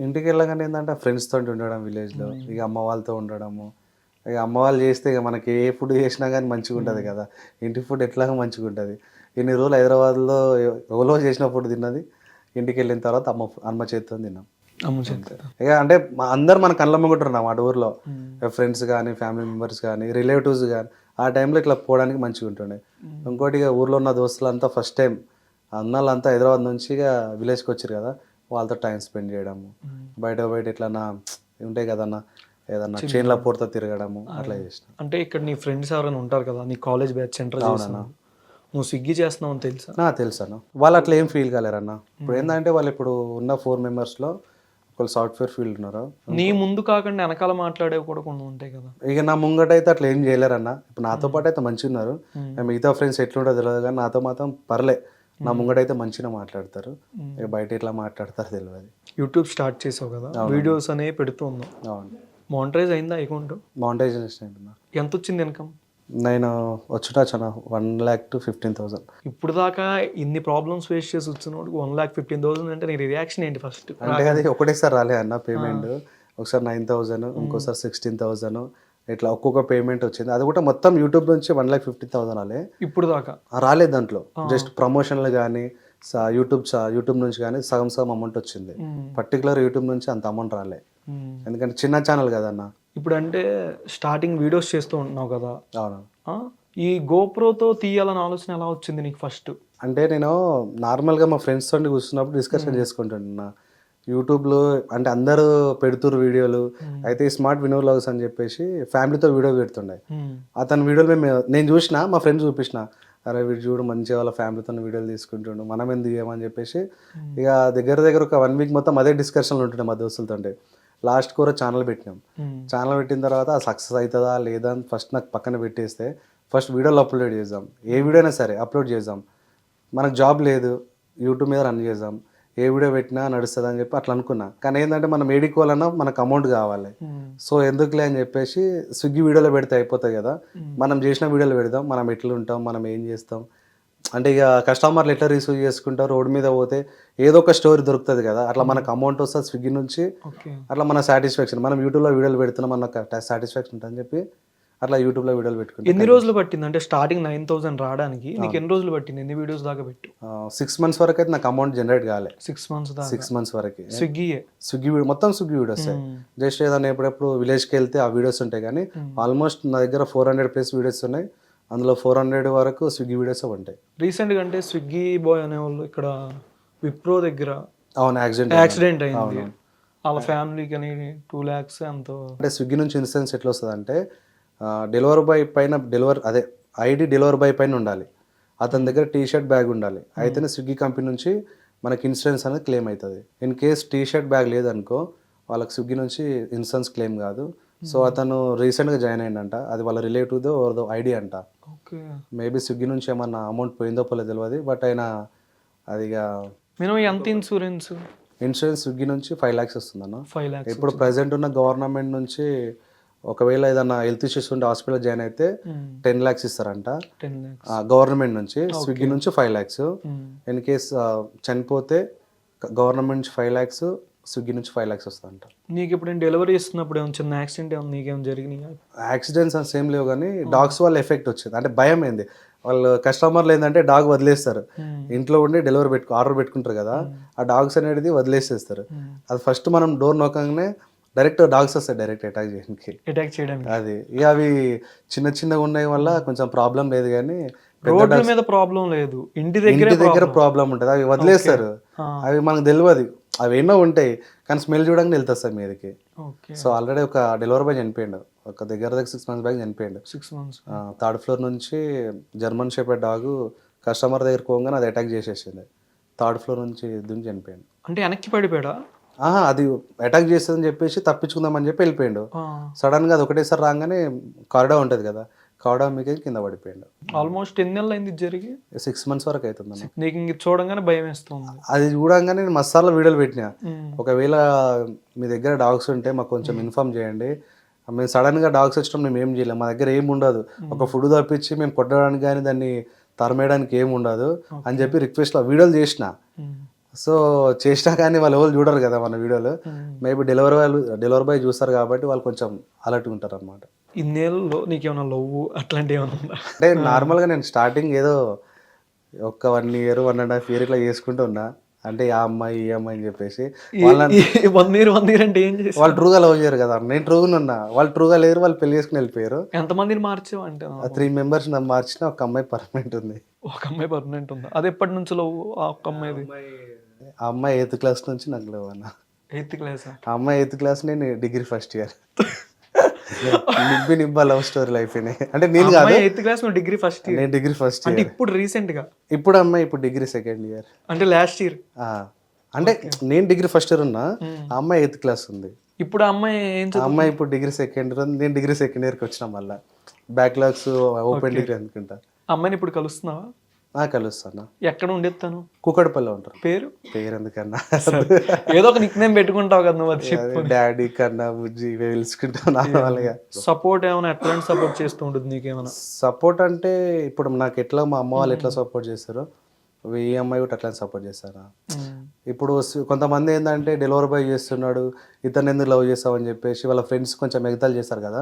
ఇంటికి వెళ్ళగానే ఏంటంటే ఫ్రెండ్స్ తోటి ఉండడం విలేజ్లో, ఇక అమ్మ వాళ్ళతో ఉండడము. ఇక అమ్మ వాళ్ళు చేస్తే ఇక మనకి ఏ ఫుడ్ చేసినా కానీ మంచిగా ఉంటుంది కదా, ఇంటి ఫుడ్ ఎట్లాగో మంచిగా ఉంటుంది. ఇన్ని రోజులు హైదరాబాద్లో ఎవరో చేసిన ఫుడ్ తిన్నది, ఇంటికి వెళ్ళిన తర్వాత అమ్మ చేతితో తిన్నాం. అమ్మ చెప్తారా? ఇక అంటే అందరు మన కళ్ళ ముంగుంటున్నాం అటు ఊర్లో, ఫ్రెండ్స్ కానీ ఫ్యామిలీ మెంబర్స్ కానీ రిలేటివ్స్ కానీ. ఆ టైంలో ఇట్లా పోవడానికి మంచిగా ఉంటుండే. ఇంకోటి ఇక ఊర్లో ఉన్న దోస్తులంతా ఫస్ట్ టైం అన్నాళ్ళంతా హైదరాబాద్ నుంచి ఇక విలేజ్కి వచ్చారు కదా, వాళ్ళతో టైం స్పెండ్ చేయడము, బయట ఎట్లన్నా ఉంటాయి కదన్నా ఏదన్నా చైన్ల పూర్తో తిరగడము అట్లా చేసిన. అంటే ఇక్కడ నీ ఫ్రెండ్స్ ఎవరైనా ఉంటారు కదా, నీ కాలేజ్ బ్యాచ్ సెంటర్ నువ్వు స్విగ్గీ చేస్తున్నావు అని తెలుసా? తెలుసాను. వాళ్ళు అట్లా ఏం ఫీల్ కాలేరన్న. ఇప్పుడు ఏంటంటే వాళ్ళు ఇప్పుడు ఉన్న 4 మెంబర్స్లో ఒకళ్ళు సాఫ్ట్వేర్ ఫీల్డ్ ఉన్నారు. నీ ముందు కాకుండా వెనకాల మాట్లాడేవి కూడా కొన్ని ఉంటాయి కదా. ఇక నా ముంగట అయితే అట్లా ఏం చేయలేరన్న. ఇప్పుడు నాతో పాటు అయితే మంచిగా ఉన్నారు. మిగతా ఫ్రెండ్స్ ఎట్లుంటో తెలియదు కానీ నాతో మాత్రం పర్లే. నా ముంగట అయితే మంచిగా మాట్లాడతారు. ఇక బయట ఎట్లా మాట్లాడతారు తెలియదు. యూట్యూబ్ స్టార్ట్ చేసావు కదా, వీడియోస్ అనేవి పెడుతూ ఉన్నావు. అవును. మానిటైజ్ అయిందా అకౌంట్? మానిటైజేషన్ అంటున్నా. ఎంత వచ్చింది ఇన్కమ్? నేను వచ్చుటా చాలా 1,00,000 to 15,000. ఇప్పుడు దాకా ఇన్ని ప్రాబ్లమ్స్ ఫేస్ చేసి వచ్చినోడు 1,15,000 అంటే నీ రియాక్షన్ ఏంటి ఫస్ట్? అంటే అది ఒకటేసారి రాలే అన్న పేమెంట్. ఒకసారి 9,000, ఇంకోసారి 16,000 ఇట్లా ఒక్కొక్క పేమెంట్ వచ్చింది. అది కూడా మొత్తం యూట్యూబ్ నుంచి 1,50,000 రాలే ఇప్పుడు దాకా. రాలేదు దాంట్లో. జస్ట్ ప్రమోషన్లు కానీ యూట్యూబ్ నుంచి కానీ సగం అమౌంట్ వచ్చింది. పర్టికులర్ యూట్యూబ్ నుంచి అంత అమౌంట్ రాలే, ఎందుకంటే చిన్న ఛానల్ కదన్న. ఇప్పుడు అంటే స్టార్టింగ్ వీడియోస్ చేస్తూ ఉంటున్నావు కదా. అవును. ఈ గోప్రోతో తీయాలని ఆలోచన ఎలా వచ్చింది నీకు ఫస్ట్? అంటే నేను నార్మల్గా మా ఫ్రెండ్స్ తోటి కూర్చున్నప్పుడు డిస్కషన్ చేసుకుంటున్నా. యూట్యూబ్లో అంటే అందరూ పెడుతురు వీడియోలు, అయితే స్మార్ట్ వినోద్ వ్లాగ్స్ అని చెప్పేసి ఫ్యామిలీతో వీడియో పెడుతుండే. అతని వీడియోలు నేను చూసిన, మా ఫ్రెండ్స్ చూపించిన, అరే వీడు చూడు మంచిగా వాళ్ళ ఫ్యామిలీతో వీడియోలు తీసుకుంటుండు, మనం ఎందుకు చేయమని చెప్పేసి ఇక దగ్గర ఒక 1 వీక్ మొత్తం అదే డిస్కషన్లు ఉంటుండే మా దోస్తులతో. లాస్ట్ కూడా ఛానల్ పెట్టినాం. ఛానల్ పెట్టిన తర్వాత సక్సెస్ అవుతుందా లేదా అని ఫస్ట్ నాకు పక్కన పెట్టేస్తే ఫస్ట్ వీడియోలు అప్లోడ్ చేద్దాం. ఏ వీడియో అయినా సరే అప్లోడ్ చేద్దాం, మనకు జాబ్ లేదు, యూట్యూబ్ మీద రన్ చేద్దాం, ఏ వీడియో పెట్టినా నడుస్తుంది అని చెప్పి అట్లా అనుకున్నా. కానీ ఏంటంటే మనం ఏడుకోవాలన్నా మనకు అమౌంట్ కావాలి. సో ఎందుకులే అని చెప్పేసి స్విగ్గీ వీడియోలో పెడితే అయిపోతాయి కదా, మనం చేసిన వీడియోలు పెడదాం, మనం ఎట్లా ఉంటాం, మనం ఏం చేస్తాం అంటే ఇక కస్టమర్లు ఎట్లా రిసీవ్ చేసుకుంటారు, రోడ్ మీద పోతే ఏదో ఒక స్టోరీ దొరుకుతుంది కదా, అట్లా మనకు అమౌంట్ వస్తుంది స్విగ్గీ నుంచి. అట్లా మన సాటిస్ఫాక్షన్, మనం యూట్యూబ్లో వీడియోలు పెడుతున్నాం మనకు సాటిస్ఫాక్షన్ ఉంటుందని చెప్పి అట్లా యూట్యూబ్లో వీడియోలు పెట్టుకుంటాం. ఎన్ని రోజులు పట్టింది అంటే స్టార్టింగ్ 9,000 రావడానికి? నీకు ఎన్ని రోజులు పట్టింది? ఎన్ని వీడియోస్ దాకా పెట్టు? 6 months వరకు అయితే నాకు అమౌంట్ జనరేట్ కాలే. 6 months దాకా? 6 months వరకు స్విగ్గీ మొత్తం స్విగ్గీ వీడియోస్. జస్ట్ ఏదైనా ఎప్పుడెప్పుడు విలేజ్కి వెళ్తే ఆ వీడియోస్ ఉంటాయి. కానీ ఆల్మోస్ట్ నా దగ్గర 400+ వీడియోస్ ఉన్నాయి. అందులో 400 వరకు స్విగ్గీ వీడియోస్ ఉంటాయి. రీసెంట్గా అంటే స్విగ్గీ బాయ్ అనేవాళ్ళు ఇక్కడ విప్రో దగ్గర అవును యాక్సిడెంట్ అయింది, వాళ్ళ ఫ్యామిలీకి అని 2 lakhs ఎంతో. అంటే స్విగ్గీ నుంచి ఇన్సూరెన్స్ ఎట్లా వస్తుంది అంటే డెలివరీ బాయ్ పైన ఐడి డెలివరీ బాయ్ పైన ఉండాలి, అతని దగ్గర టీ-షర్ట్ బ్యాగ్ ఉండాలి. అయితేనే స్విగ్గీ కంపెనీ నుంచి మనకి ఇన్సూరెన్స్ అనేది క్లెయిమ్ అవుతుంది. ఇన్ కేస్ టీ-షర్ట్ బ్యాగ్ లేదనుకో వాళ్ళకి స్విగ్గీ నుంచి ఇన్సూరెన్స్ క్లెయిమ్ కాదు. సో అతను రీసెంట్గా జాయిన్ అయ్యిందంట, అది వాళ్ళ రిలేటివ్దో ఎవరిదో ఐడి అంట. మేబీ స్విగ్గీ నుంచి ఏమన్నా అమౌంట్ పోయిందో పోలే తెలియదు, బట్ అయినా అది మినిమం ఎంత ఇన్సూరెన్స్ స్విగ్గీ నుంచి 5 lakhs వస్తుందన్న. 5 lakhs. ఇప్పుడు ప్రజెంట్ ఉన్న గవర్నమెంట్ నుంచి ఒకవేళ ఏదైనా హెల్త్ ఇష్యూస్ ఉంటే హాస్పిటల్ జాయిన్ అయితే 10 lakhs ఇస్తారంట గవర్నమెంట్ నుంచి. స్విగ్గీ నుంచి 5 lakhs. ఇన్ కేస్ చనిపోతే గవర్నమెంట్ నుంచి 5 lakhs, స్విగ్గీ నుంచి 5 lakhs వస్తుందంట. నీకు ఇప్పుడు డెలివరీ ఇస్తున్నప్పుడు ఏమైనా చిన్న యాక్సిడెంట్ ఏమైనా నీకేమైనా జరిగినాయి? యాక్సిడెంట్స్ అని సేమ్ లేవు, కానీ డాగ్స్ వల్ల ఎఫెక్ట్ వచ్చింది. అంటే భయం ఏంది, వాళ్ళు కస్టమర్లు ఏంటంటే డాగ్ వదిలేస్తారు, ఇంట్లో ఉండి ఆర్డర్ పెట్టుకుంటారు కదా, ఆ డాగ్స్ అనేది వదిలేసేస్తారు. అది ఫస్ట్ మనం డోర్ నొక్కగానే డైరెక్ట్ డాగ్స్ వస్తాయి డైరెక్ట్ అటాక్ చేయడానికి. అది ఇక అవి చిన్నగా ఉన్నాయి వల్ల కొంచెం ప్రాబ్లం లేదు, కానీ రోడ్ల మీద ప్రాబ్లం లేదు, ఇంటి దగ్గర ప్రాబ్లం ఉంటుంది. అవి వదిలేస్తారు, అవి మనకు తెలియదు, అవి ఎన్నో ఉంటాయి కానీ స్మెల్ చూడగానే వెళ్తారు సార్ మీదకి. సో ఆల్రెడీ ఒక డెలివరీ బాయ్ చనిపోయాడు, ఒక దగ్గర 6 months బ్యాక్ చనిపోయాడు. 6 months 3rd floor నుంచి జర్మన్ షెపర్డ్ డాగ్ కస్టమర్ దగ్గర పోగానే అది అటాక్ చేసేసింది. 3rd floor నుంచి దుని చనిపోయాడు. అంటే వెనక్కి పడిపోయాడా? అది అటాక్ చేస్తుందని చెప్పేసి తప్పించుకుందామని చెప్పి వెళ్ళిపోయాడు. సడన్గా అది ఒకటేసారి రాగానే కారిడా ఉంటుంది కదా, కారిడా మీకు కింద పడిపోయాడు. ఆల్మోస్ట్ ఎన్ని నెలలు అయింది జరిగి? 6 months వరకు అవుతుంది. నీకు ఇంక చూడంగానే భయం వేస్తుంది? అది చూడంగానే నేను మసాలా వీడియోలు పెట్టినా, ఒకవేళ మీ దగ్గర డాగ్స్ ఉంటే మాకు కొంచెం ఇన్ఫార్మ్ చేయండి, మేము సడన్గా డాగ్స్ వచ్చడం మేము ఏం చేయలేము, మా దగ్గర ఏం ఉండదు, ఒక ఫుడ్ తప్పించి మేము కొట్టడానికి కానీ దాన్ని తరమేయడానికి ఏం ఉండదు అని చెప్పి రిక్వెస్ట్లో వీడియోలు చేసిన. సో చేసినా కానీ వాళ్ళు ఎవరు చూడరు కదా మన వీడియోలు, మేబీ డెలివరీ బాయ్ చూస్తారు కాబట్టి వాళ్ళు కొంచెం అలర్ట్గా ఉంటారు అనమాట. ఇన్నేళ్ళలో నీకేమైనా లవ్ అట్లాంటివి ఏమైనా ఉందా? అంటే నార్మల్గా నేను స్టార్టింగ్ ఏదో ఒక 1 year 1.5 year ఇట్లా చేసుకుంటూ ఉన్నా, అంటే ఆ అమ్మాయి ఈ అమ్మాయి అని చెప్పేసి. 1 year అంటే ఏం చేసి? వాళ్ళు ట్రూగా లవ్ చేయరు కదా, నేను ట్రూగా ఉన్నా, వాళ్ళు ట్రూగా లేరు, వాళ్ళు పెళ్లి చేసుకుని వెళ్ళిపోయారు. ఎంతమందిని మార్చావు అంటే? 3 members మార్చిన, ఒక అమ్మాయి పర్మనెంట్ ఉంది. ఒక అమ్మాయి పర్మనెంట్ ఉందా? అది ఎప్పటి నుంచి లవ్ ఆ ఒక్క అమ్మాయిది? ఆ అమ్మాయి 8th class నుంచి నాకు లేవు అన్న. 8th class? ఆ అమ్మాయి 8th class, నేను డిగ్రీ ఫస్ట్ ఇయర్. నిబ్బా లవ్ స్టోరీలు అయిపోయినాయి. అంటే నేను కాదు, 8th class, నువ్వు డిగ్రీ ఫస్ట్ ఇయర్? నేను డిగ్రీ ఫస్ట్ అంటే ఇయర్. ఇప్పుడు రీసెంట్ గా? ఇప్పుడు అమ్మాయి ఇప్పుడు డిగ్రీ 2nd year. అంటే లాస్ట్ ఇయర్? అంటే నేను డిగ్రీ ఫస్ట్ ఇయర్ ఉన్నా, ఆ అమ్మాయి 8th class ఉంది. ఇప్పుడు ఆ అమ్మాయి ఏం ఆ అమ్మాయి ఇప్పుడు డిగ్రీ 2nd year ఉంది, నేను డిగ్రీ 2nd yearకి వచ్చిన, మళ్ళీ బ్యాక్లాగ్స్ ఓపెన్ డిగ్రీ అనుకుంటా. అమ్మాయిని ఇప్పుడు కలుస్తున్నావా? కలుస్తాను. ఎక్కడ ఉండేస్తాను? కూకట్పల్లి ఉంటారు. పేరు ఎందుకన్నా, ఏదో ఒక నిక్ నేమ్ పెట్టుకుంటావు కదా నువ్వు, అది చెప్పు. డాడీ కన్నా బుజ్జి ఇవే పిలుచుకుంటావు నార్మల్గా. సపోర్ట్ ఏమైనా ఎట్లాంటి సపోర్ట్ చేస్తూ ఉంటుంది నీకేమైనా? సపోర్ట్ అంటే ఇప్పుడు నాకు ఎట్లా మా అమ్మ వాళ్ళు ఎట్లా సపోర్ట్ చేస్తారో, ఈ అమ్మాయి కూడా అట్లా సపోర్ట్ చేస్తారా. ఇప్పుడు కొంతమంది ఏంటంటే డెలివరీ బాయ్ చేస్తున్నాడు, ఇతను ఎందుకు లవ్ చేస్తావు అని చెప్పేసి వాళ్ళ ఫ్రెండ్స్ కొంచెం ఎగతాలు చేస్తారు కదా.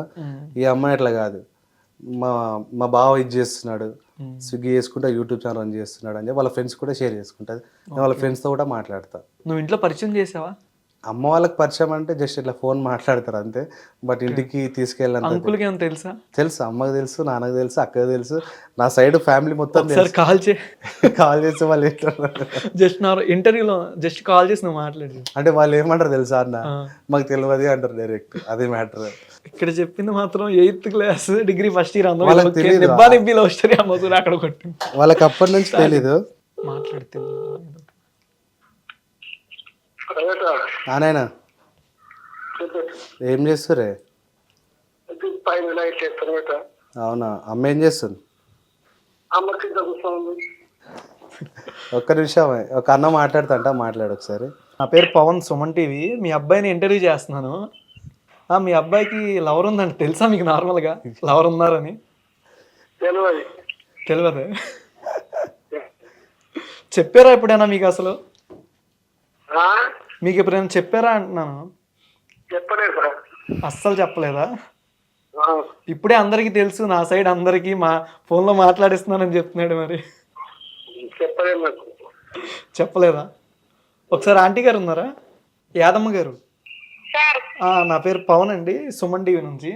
ఈ అమ్మాయి అట్లా కాదు, మా బావ ఇది చేస్తున్నాడు, స్విగ్గీ చేసుకుంటా యూట్యూబ్ ఛానల్ రన్ చేస్తున్నాడు అని చెప్పి వాళ్ళ ఫ్రెండ్స్ కూడా షేర్ చేసుకుంటుంది. నేను వాళ్ళ ఫ్రెండ్స్తో కూడా మాట్లాడతా. నువ్వు ఇంట్లో పరిచయం చేసావా? అమ్మ వాళ్ళకి పరిచయం అంటే జస్ట్ ఇట్లా ఫోన్ మాట్లాడతారు అంతే, బట్ ఇంటికి తీసుకెళ్ళాను. అంకుల్కి ఏమైనా తెలుసా? తెలుసు, అమ్మకి తెలుసు, నాన్నకు తెలుసు, అక్కకి తెలుసు, నా సైడ్ ఫ్యామిలీ మొత్తం తెలుసు. కాల్ చేసి వాళ్ళు జస్ట్ ఇంటర్వ్యూలో జస్ట్ కాల్ చేసి నువ్వు మాట్లాడి అంటే వాళ్ళు ఏమంటారు తెలుసా అన్న, మాకు తెలియదు అంటారు డైరెక్ట్, అది మ్యాటర్. ఇక్కడ చెప్పింది మాత్రం 8th class degree first year వాళ్ళకి తెలియదు, అక్కడ కొట్టింది వాళ్ళకి అప్పటి నుంచి తెలీదు. మాట్లాడితే నాయనా ఏం చేస్తురే? అవునా, అమ్మ ఏం చేస్తుంది? ఒక్క నిమిషం, ఒక అన్న మాట్లాడుతుంట, మాట్లాడు ఒకసారి. నా పేరు పవన్, సుమన్ టీవీ. మీ అబ్బాయిని ఇంటర్వ్యూ చేస్తున్నాను. మీ అబ్బాయికి లవర్ ఉందండి, తెలుసా మీకు? నార్మల్గా లవర్ ఉన్నారని తెలియదు? చెప్పారా ఎప్పుడైనా మీకు? అసలు మీకు ఎప్పుడైనా చెప్పారా అంటున్నాను. అస్సలు చెప్పలేదా? ఇప్పుడే అందరికి తెలుసు, నా సైడ్ అందరికి మా ఫోన్లో మాట్లాడిస్తున్నానని చెప్తున్నాడు. మరి చెప్పలేదా? ఒకసారి ఆంటీ గారు ఉన్నారా? యాదమ్మ గారు. నా పేరు పవన్ అండి, సుమన్ టీవీ నుంచి.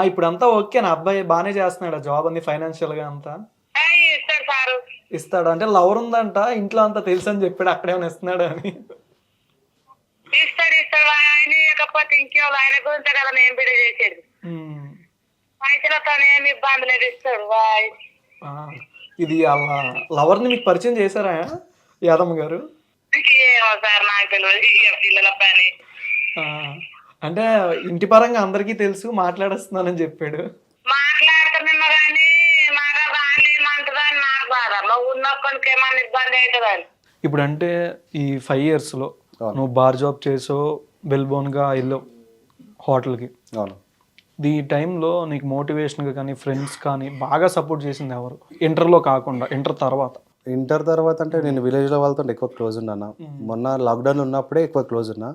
ఇప్పుడు అంతా ఓకే, నా అబ్బాయి బాగానే చేస్తున్నాడు జాబ్, అన్ని ఫైనాన్షియల్ గా అంతా ఇస్తాడు. అంటే లవర్ ఉందంట, ఇంట్లో అంతా తెలుసు అని చెప్పాడు, అక్కడేమైనా ఇస్తున్నాడు అని. ఇది లవర్ ని మీకు పరిచయం చేశారా యాదమ్మ గారు? అంటే ఇంటి పరంగా అందరికీ తెలుసు, మాట్లాడేస్తున్నానని చెప్పాడు. ఇప్పుడు అంటే ఈ 5 years లో నువ్వు బార్ జాబ్ చేసో, వెల్బోన్ గా వెళ్ళావు హోటల్కి. ఈ టైంలో నీకు మోటివేషన్గా కానీ ఫ్రెండ్స్ కానీ బాగా సపోర్ట్ చేసింది ఎవరు? ఇంటర్లో కాకుండా ఇంటర్ తర్వాత? ఇంటర్ తర్వాత అంటే నేను విలేజ్లో వాళ్ళతో ఎక్కువ క్లోజ్ ఉన్నాను. మొన్న లాక్డౌన్ ఉన్నప్పుడే ఎక్కువ క్లోజ్ ఉన్నా.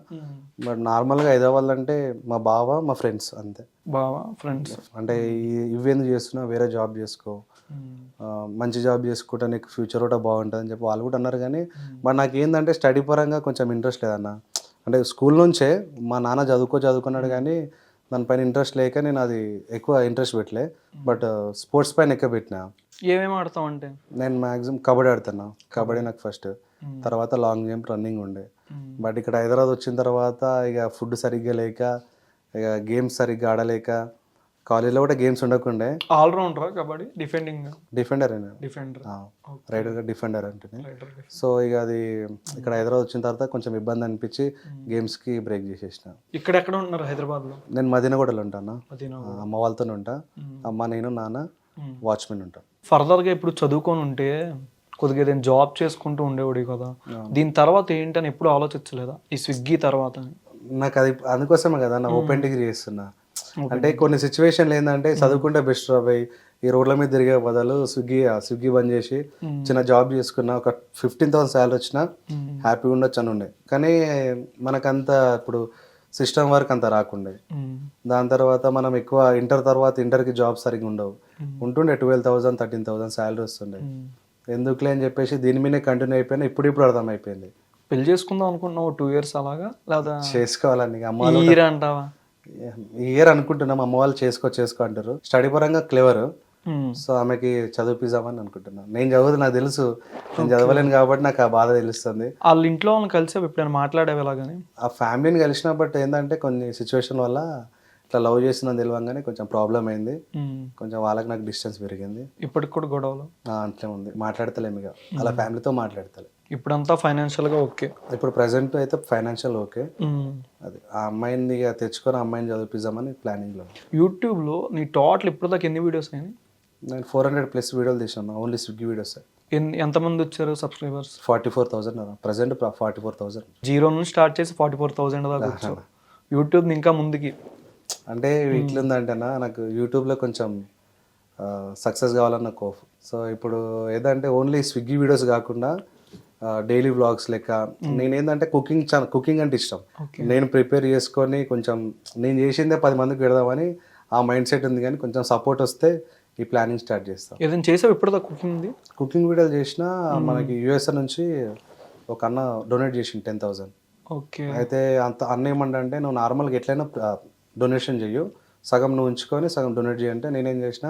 బట్ నార్మల్గా హైదరాబాద్ అంటే మా బావ, మా ఫ్రెండ్స్ అంతే. బావ, ఫ్రెండ్స్ అంటే ఇవేందుకు చేస్తున్నా, వేరే జాబ్ చేసుకో, మంచి జాబ్ చేసుకుంటా, నీకు ఫ్యూచర్ కూడా బాగుంటుంది అని చెప్పి వాళ్ళు కూడా అన్నారు. కానీ బట్ నాకు ఏంటంటే స్టడీ పరంగా కొంచెం ఇంట్రెస్ట్ లేదన్న. అంటే స్కూల్ నుంచే మా నాన్న చదువుకున్నాడు, కానీ దానిపైన ఇంట్రెస్ట్ లేక నేను అది ఎక్కువ ఇంట్రెస్ట్ పెట్టలే. బట్ స్పోర్ట్స్ పైన ఎక్కువ పెట్టినా. ఏమేమి ఆడతావు అంటే? నేను మ్యాక్సిమం కబడ్డీ ఆడుతున్నా. కబడ్డీ నాకు ఫస్ట్, తర్వాత లాంగ్ జంప్, రన్నింగ్ ఉండే. బట్ ఇక్కడ హైదరాబాద్ వచ్చిన తర్వాత ఇక ఫుడ్ సరిగ్గా లేక, ఇక గేమ్స్ సరిగ్గా ఆడలేక, కాలేజ్లో కూడా గేమ్స్ ఉండకుండే ఆల్రౌండరా కబడ్డీ డిఫెండింగ్ డిఫెండర్ అయినా డిఫెండర్ రైడర్గా డిఫెండర్ అంటుంది. సో ఇక అది ఇక్కడ హైదరాబాద్ వచ్చిన తర్వాత కొంచెం ఇబ్బంది అనిపించి గేమ్స్కి బ్రేక్ చేసేసిన. ఇక్కడ ఎక్కడ ఉంటున్నారు హైదరాబాద్లో? నేను మదీనగూడలో ఉంటాను, మదీనా. అమ్మ వాళ్ళతోనే ఉంటా. అమ్మ నేను నాన్న వాచ్మెన్ ఉంటాం. ఫర్దర్గా ఇప్పుడు చదువుకొని ఉంటే కొద్దిగా ఏదైనా జాబ్ చేసుకుంటూ ఉండేవాడు కదా, దీని తర్వాత ఏంటని ఎప్పుడు ఆలోచించలేదా ఈ స్విగ్గీ తర్వాత? నాకు అది అందుకోసమే కదా నా ఓపెన్ డిగ్రీ చేస్తున్నా. అంటే కొన్ని సిచ్యువేషన్లు ఏంటంటే చదువుకుంటే బెస్ట్ రాబాయి, ఈ రోడ్ల మీద తిరిగే బదులు స్విగ్గీ బంద్ చేసి చిన్న జాబ్ చేసుకున్నా ఒక 15,000 శాలరీ వచ్చినా హ్యాపీగా ఉండొచ్చు అని ఉండే. కానీ మనకంత ఇప్పుడు సిస్టమ్ వర్క్ అంత రాకుండే. దాని తర్వాత మనం ఎక్కువ ఇంటర్ తర్వాత ఇంటర్కి జాబ్ సరిగ్గా ఉండవు, ఉంటుండే 12,000 13,000 శాలరీ వస్తుండే. ఎందుకులే అని చెప్పేసి దీని మీదే కంటిన్యూ అయిపోయినా ఇప్పుడు అర్థమైపోయింది. పెళ్లి చేసుకుందాం అనుకుంటున్నావు 2 years అలాగా, లేదా చేసుకోవాలని అమ్మ ఇయర్ అంటావా? ఈ ఇయర్ అనుకుంటున్నాం. అమ్మ వాళ్ళు చేసుకో అంటారు. స్టడీ పరంగా క్లెవర్, సో ఆమెకి చదివిపిద్దామని అనుకుంటున్నాను. నేను చదువుతూ నాకు తెలుసు, నేను చదవలేను కాబట్టి నాకు ఆ బాధ తెలుస్తుంది. వాళ్ళ ఇంట్లో వాళ్ళని కలిసి ఎప్పుడైనా మాట్లాడేవి ఎలాగని? ఆ ఫ్యామిలీని కలిసిన బట్ ఏంటంటే కొన్ని సిచ్యువేషన్ వల్ల ఇట్లా లవ్ చేసిన తెలియంగానే కొంచెం ప్రాబ్లం అయింది. కొంచెం వాళ్ళకి నాకు డిస్టెన్స్ పెరిగింది. ఇప్పటికి కూడా గొడవలు అంతే ఉంది, మాట్లాడతలేము ఇక అలా ఫ్యామిలీతో మాట్లాడతలే. ఇప్పుడంతా ఫైనాన్షియల్గా ఓకే? ఇప్పుడు ప్రజెంట్ అయితే ఫైనాన్షియల్ ఓకే. అది ఆ అమ్మాయిని ఇక తెచ్చుకొని అమ్మాయిని చదివిద్దామని ప్లానింగ్లో. యూట్యూబ్లో నీ టోటల్ ఇప్పుడు దాకా ఎన్ని వీడియోస్ అయినాయి? నేను 400+ వీడియోలు తీసాను, ఓన్లీ స్విగ్గీ వీడియోస్. ఎంతమంది వచ్చారు సబ్స్క్రైబర్స్? 44,000 ప్రజెంట్ 44,000. 0 నుంచి స్టార్ట్ చేసి 44,000 దాకా వచ్చారు. యూట్యూబ్ ఇంకా ముందుకి అంటే ఇట్లుందంటేనా నాకు యూట్యూబ్లో కొంచెం సక్సెస్ కావాలన్న కోఫ్. సో ఇప్పుడు ఏదంటే ఓన్లీ స్విగ్గీ వీడియోస్ కాకుండా డైలీ వ్లాగ్స్ లెక్క నేనేందంటే కుకింగ్ అంటే ఇష్టం. నేను ప్రిపేర్ చేసుకొని కొంచెం నేను చేసిందే 10 మందికి పెడదామని ఆ మైండ్ సెట్ ఉంది. కానీ కొంచెం సపోర్ట్ వస్తే ఈ ప్లానింగ్ స్టార్ట్ చేస్తాం. ఏదైనా చేసావు ఇప్పుడు కుకింగ్ వీడియోలు చేసిన మనకి యూఎస్ఏ నుంచి ఒక అన్న డొనేట్ చేసిండు 10,000. ఓకే. అయితే అన్న ఏమంటే నువ్వు నార్మల్గా ఎట్లయినా డొనేషన్ చెయ్యు, సగం నువ్వు ఉంచుకొని సగం డొనేట్ చేయంటే నేనేం చేసిన,